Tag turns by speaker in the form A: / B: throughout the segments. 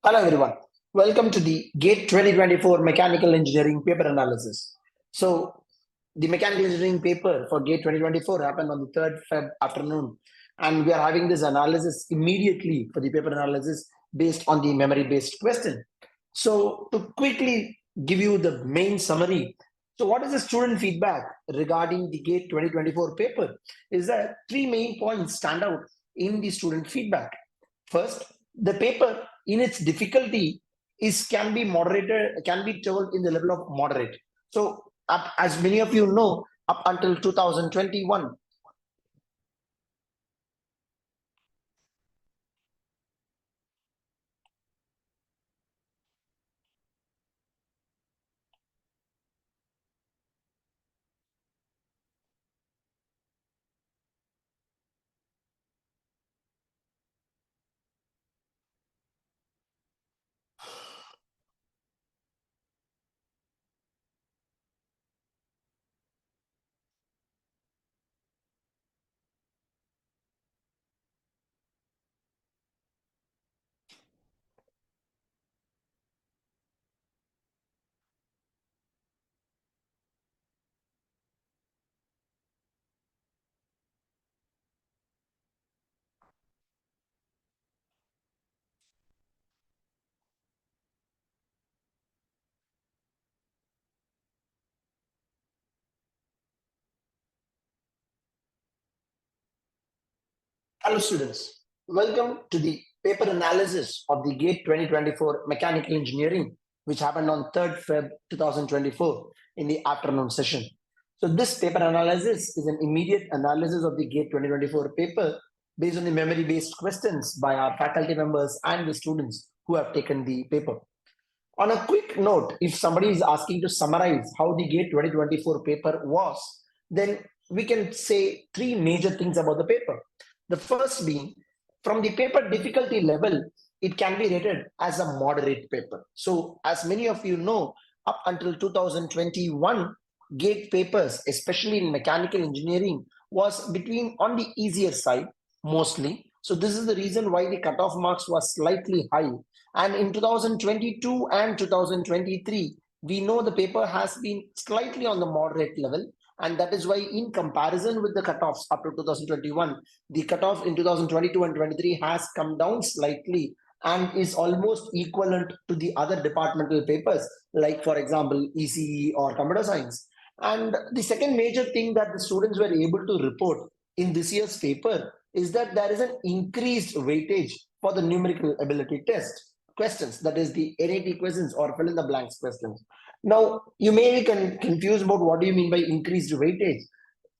A: Hello everyone. Welcome to the GATE 2024 Mechanical Engineering Paper Analysis. So the Mechanical Engineering paper for GATE 2024 happened on the 3rd Feb afternoon, and we are having this analysis immediately for the paper analysis based on the memory-based question. So to quickly give you the main summary, so what is the student feedback regarding the GATE 2024 paper? Is that three main points stand out in the student feedback. First, the paper in its difficulty is can be told in the level of moderate. So as many of you know, up until 2021, hello students, welcome to the paper analysis of the GATE 2024 Mechanical Engineering, which happened on 3rd Feb 2024 in the afternoon session. So this paper analysis is an immediate analysis of the GATE 2024 paper based on the memory-based questions by our faculty members and the students who have taken the paper. On a quick note, if somebody is asking to summarize how the GATE 2024 paper was, then we can say three major things about the paper. The first being, from the paper difficulty level, it can be rated as a moderate paper. So as many of you know, up until 2021, GATE papers, especially in mechanical engineering, was between on the easier side mostly. So this is the reason why the cutoff marks was slightly high. And in 2022 and 2023, we know the paper has been slightly on the moderate level. And that is why, in comparison with the cutoffs up to 2021, the cutoff in 2022 and 23 has come down slightly and is almost equivalent to the other departmental papers, like, for example, ECE or computer science. And the second major thing that the students were able to report in this year's paper is that there is an increased weightage for the numerical ability test questions, that is the NAT questions or fill in the blanks questions. Now, you may be confused about what do you mean by increased weightage.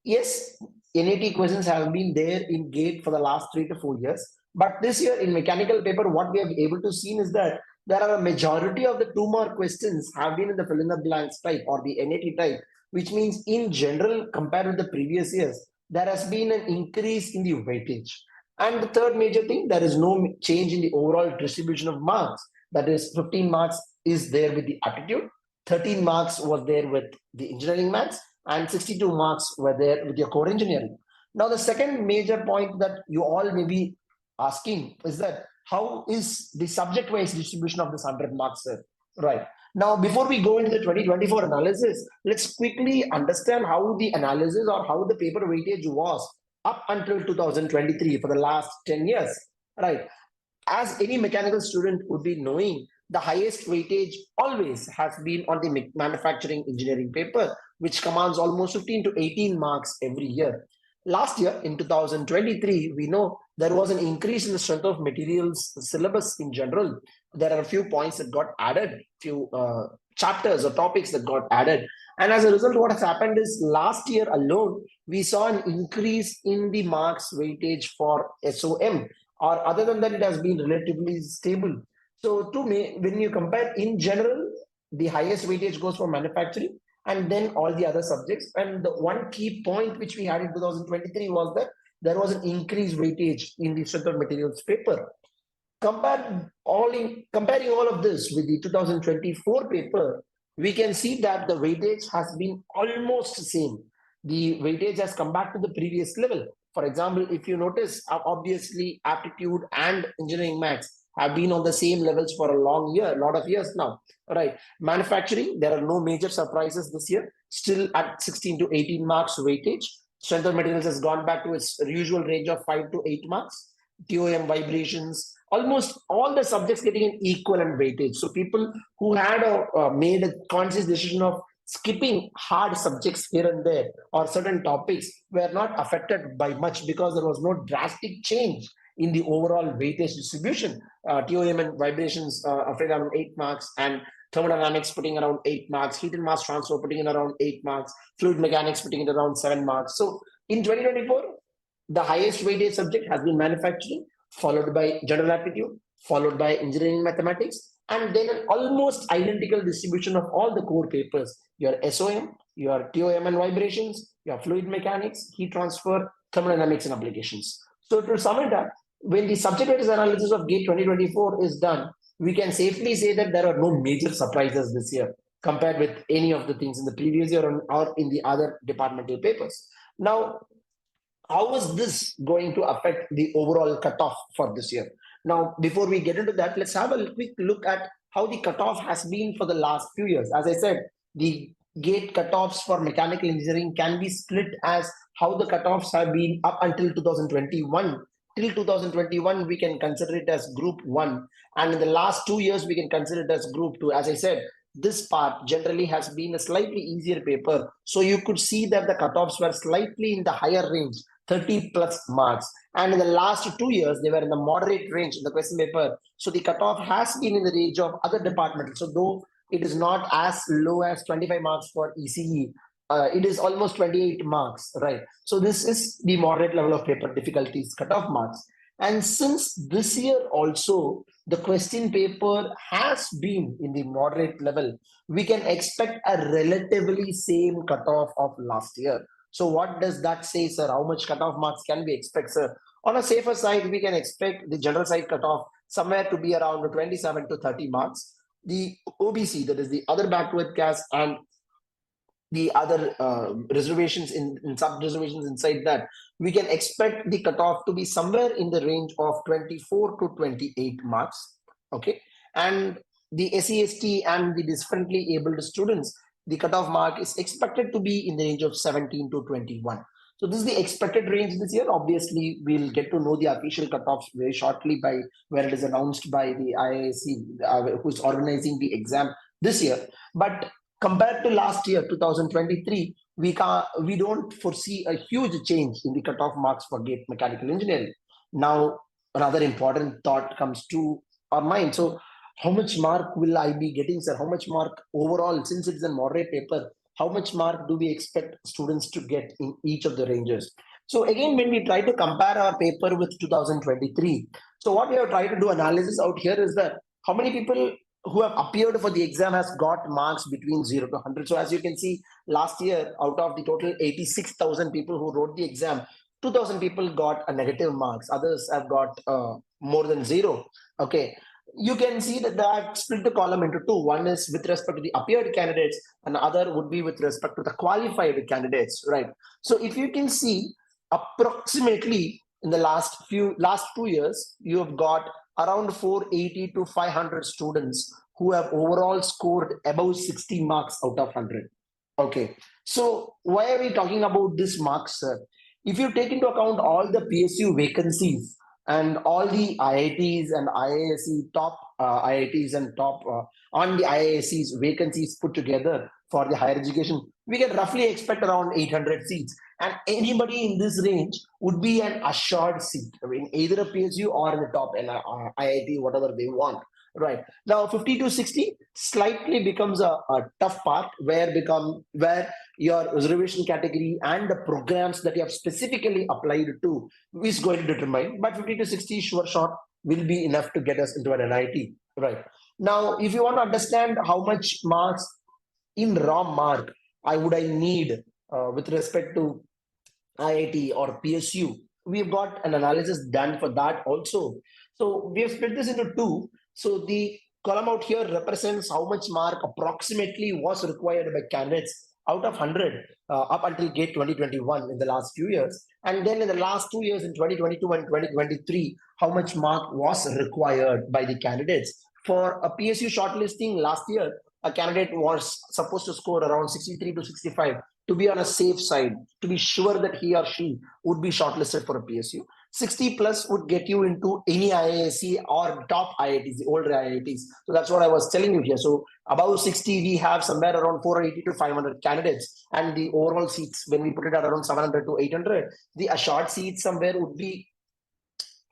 A: Yes, NAT questions have been there in GATE for the last 3 to 4 years. But this year in mechanical paper, what we have able to see is that there are a majority of the 2 mark questions have been in the fill in the blanks type or the NAT type, which means in general, compared with the previous years, there has been an increase in the weightage. And the third major thing, there is no change in the overall distribution of marks. That is, 15 marks is there with the aptitude, 13 marks was there with the engineering maths, and 62 marks were there with your core engineering. Now, the second major point that you all may be asking is that how is the subject-wise distribution of this 100 marks there? Right. Now, before we go into the 2024 analysis, let's quickly understand how the analysis or how the paper weightage was up until 2023 for the last 10 years. Right. As any mechanical student would be knowing, the highest weightage always has been on the manufacturing engineering paper, which commands almost 15 to 18 marks every year. Last year, in 2023, we know there was an increase in the strength of materials syllabus in general. There are a few points that got added, few chapters or topics that got added. And as a result, what has happened is last year alone, we saw an increase in the marks weightage for SOM, or other than that, it has been relatively stable. So to me, when you compare in general, the highest weightage goes for manufacturing and then all the other subjects. And the one key point which we had in 2023 was that there was an increased weightage in the strength of materials paper. Comparing all of this with the 2024 paper, we can see that the weightage has been almost the same. The weightage has come back to the previous level. For example, if you notice, obviously aptitude and engineering maths have been on the same levels for a lot of years now, right? Manufacturing, there are no major surprises this year, still at 16 to 18 marks weightage. Strength of materials has gone back to its usual range of 5 to 8 marks. TOM, vibrations, almost all the subjects getting an equivalent weightage. So people who had made a conscious decision of skipping hard subjects here and there or certain topics were not affected by much because there was no drastic change in the overall weightage distribution. TOM and vibrations affected around 8 marks, and thermodynamics putting around 8 marks, heat and mass transfer putting in around 8 marks, fluid mechanics putting in around 7 marks. So in 2024, the highest weightage subject has been manufacturing, followed by general aptitude, followed by engineering mathematics, and then an almost identical distribution of all the core papers, your SOM, your TOM and vibrations, your fluid mechanics, heat transfer, thermodynamics and applications. So to sum it up, when the subject-wise analysis of GATE 2024 is done, we can safely say that there are no major surprises this year compared with any of the things in the previous year or in the other departmental papers. Now, how is this going to affect the overall cutoff for this year? Now, before we get into that, let's have a quick look at how the cutoff has been for the last few years. As I said, the GATE cutoffs for mechanical engineering can be split as how the cutoffs have been up until 2021. Till 2021, we can consider it as group 1. And in the last 2 years, we can consider it as group 2. As I said, this part generally has been a slightly easier paper. So you could see that the cutoffs were slightly in the higher range, 30 plus marks. And in the last 2 years, they were in the moderate range in the question paper. So the cutoff has been in the range of other departments. So though it is not as low as 25 marks for ECE, it is almost 28 marks, right? So this is the moderate level of paper difficulties cutoff marks. And since this year also, the question paper has been in the moderate level, we can expect a relatively same cutoff of last year. So what does that say, sir? How much cutoff marks can we expect, sir? On a safer side, we can expect the general side cutoff somewhere to be around 27 to 30 marks. The OBC, that is the other backward caste, and the other reservations in sub-reservations inside that, we can expect the cutoff to be somewhere in the range of 24 to 28 marks, okay? And the SEST and the differently abled students, the cutoff mark is expected to be in the range of 17 to 21. So this is the expected range this year. Obviously, we'll get to know the official cutoffs very shortly by where it is announced by the IISc, who's organizing the exam this year. But compared to last year, 2023, we don't foresee a huge change in the cutoff marks for GATE mechanical engineering. Now, another important thought comes to our mind. So, how much mark will I be getting, sir? How much mark overall, since it's a moderate paper, how much mark do we expect students to get in each of the ranges? So again, when we try to compare our paper with 2023, so what we have tried to do analysis out here is that how many people who have appeared for the exam has got marks between 0 to 100. So as you can see, last year, out of the total 86,000 people who wrote the exam, 2,000 people got a negative marks. Others have got more than 0. Okay. You can see that I've split the column into two. One is with respect to the appeared candidates, and the other would be with respect to the qualified candidates, right? So if you can see, approximately in the last 2 years, you have got around 480 to 500 students who have overall scored above 60 marks out of 100. Okay, so why are we talking about this marks, sir? If you take into account all the PSU vacancies and all the IITs and IISc top IITs and top on the IISc's vacancies put together for the higher education, we can roughly expect around 800 seats. And anybody in this range would be an assured seat, I mean, either a PSU or in the top IIT, whatever they want. Right now, 50 to 60 slightly becomes a tough part where your reservation category and the programs that you have specifically applied to is going to determine. But 50 to 60 sure shot will be enough to get us into an NIT. Right now, if you want to understand how much marks in raw mark I need with respect to IIT or PSU, we've got an analysis done for that also. So we have split this into two. So the column out here represents how much mark approximately was required by candidates out of 100 up until GATE 2021 in the last few years. And then in the last 2 years, in 2022 and 2023, how much mark was required by the candidates. For a PSU shortlisting last year, a candidate was supposed to score around 63 to 65 to be on a safe side, to be sure that he or she would be shortlisted for a PSU. 60 plus would get you into any IISc or top IITs, the older IITs. So that's what I was telling you here. So above 60, we have somewhere around 480 to 500 candidates. And the overall seats, when we put it at around 700 to 800, the assured seats somewhere would be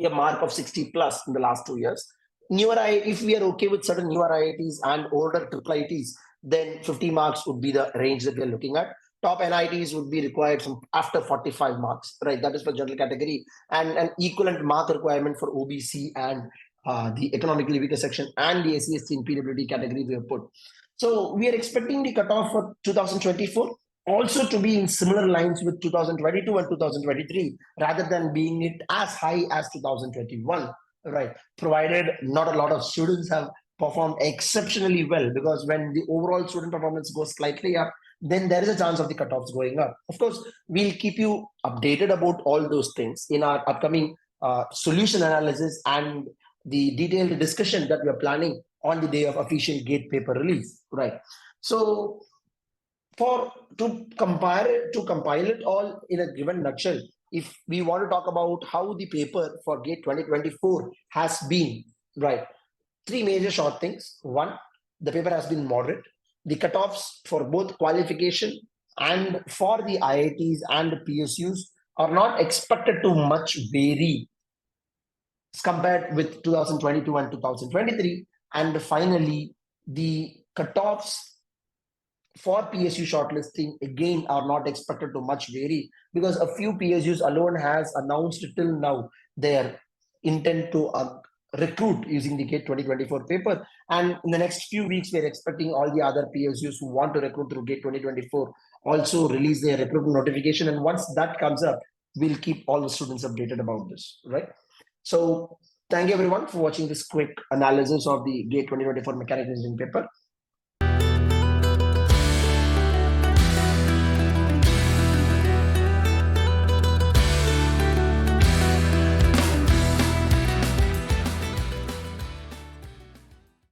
A: a mark of 60 plus in the last 2 years. If we are okay with certain newer IITs and older triple IITs, then 50 marks would be the range that we are looking at. Top NITs would be required from after 45 marks, right? That is for general category, and an equivalent mark requirement for OBC and the economically weaker section and the SC/ST and PWD category we have put. So we are expecting the cutoff for 2024 also to be in similar lines with 2022 and 2023, rather than being it as high as 2021, right? Provided not a lot of students have performed exceptionally well, because when the overall student performance goes slightly up, then there is a chance of the cutoffs going up. Of course, we'll keep you updated about all those things in our upcoming solution analysis and the detailed discussion that we are planning on the day of official GATE paper release, right? So to compile it all in a given nutshell, if we want to talk about how the paper for GATE 2024 has been, right? Three major short things. One, the paper has been moderate. The cutoffs for both qualification and for the IITs and the PSUs are not expected to much vary compared with 2022 and 2023. And finally, the cutoffs for PSU shortlisting again are not expected to much vary, because a few PSUs alone has announced till now their intent to recruit using the GATE 2024 paper. And in the next few weeks, we're expecting all the other PSUs who want to recruit through GATE 2024 also release their recruitment notification. And once that comes up, we'll keep all the students updated about this, right? So thank you everyone for watching this quick analysis of the GATE 2024 mechanical engineering paper.